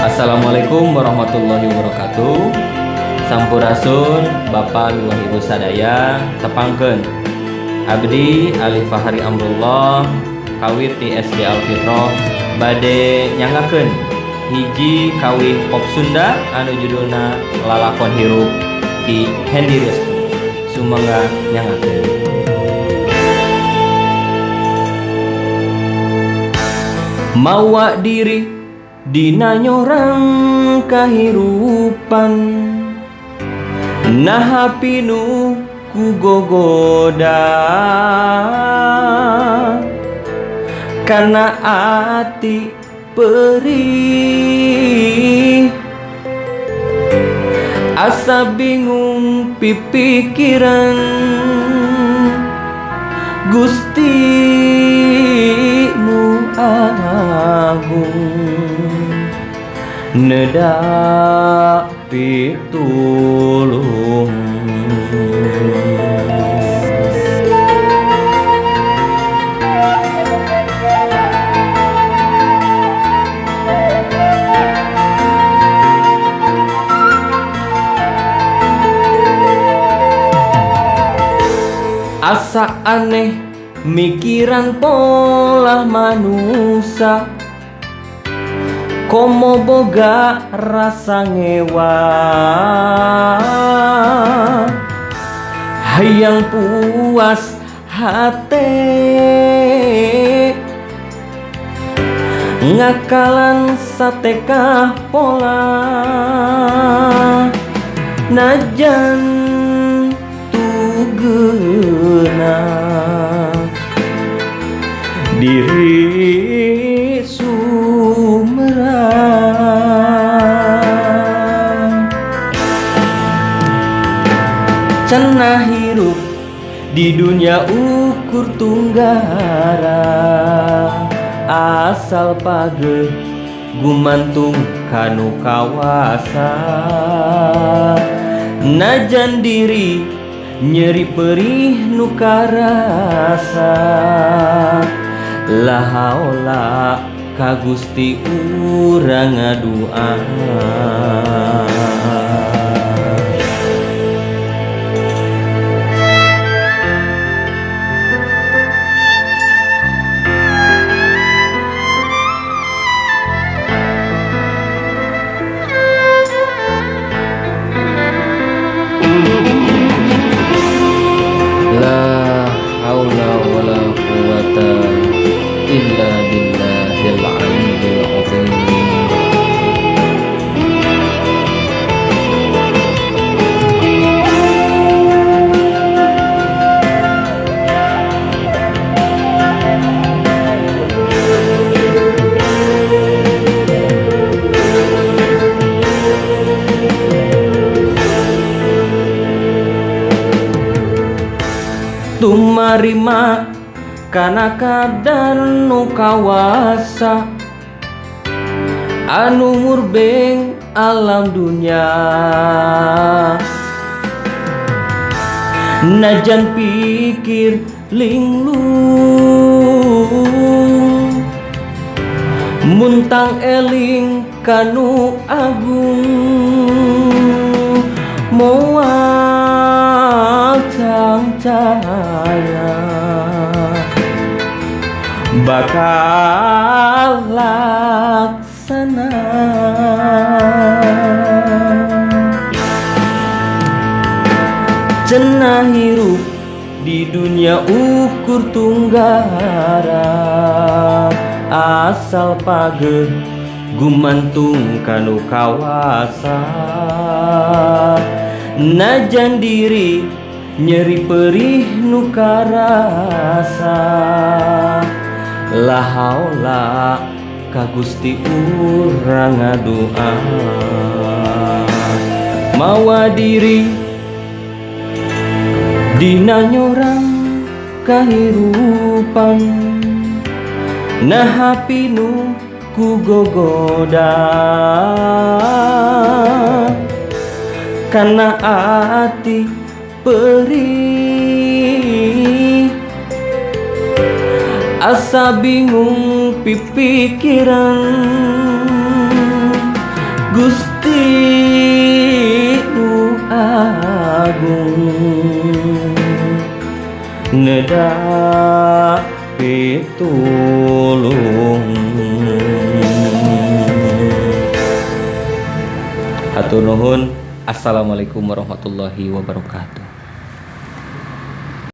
Assalamualaikum warahmatullahi wabarakatuh. Sampurasun Bapak Ibu Ibu sadaya tepangkeun. Abdi Ali Fahri Amrullah kawit di SD Al Fitroh bade nyangakeun hiji kawih pop Sunda anu judulna Lalakon Hirup di Hendy Restu. Sumangga nyangakeun. Mawa diri dina nyorang kahirupan naha pinu ku gogoda kana ati perih asa bingung pipikiran Gusti nu agung nedak pitulung. Asa aneh mikiran pola manusia komo boga rasa ngewa hayang puas hate ngakalan satekah pola najan tugeuna diri sumerang cenah hirup di dunia ukur tunggara asal page gumantung kanu kawasa najan diri nyeri perih nu karasa la haula ka Gusti urang ngadua. La haula wala quwata illa billahil aliyyil azim. Tumarima kana kadan nu kawasa anu murbeng alam dunya najan pikir linglung muntang eling kanu agung moal cahaya bakal laksana cenah hirup di dunia ukur tunggara asal page gumantung kanu kawasa najan diri nyeri perih nu karasa la haula ka Gusti urang ngadua mawa diri dina nyorang kahirupan naha pinu ku gogoda kana ati perih asa bingung pipikiran Gusti Nu Agung Nedak pitulung. Hatur nuhun. Assalamualaikum warahmatullahi wabarakatuh.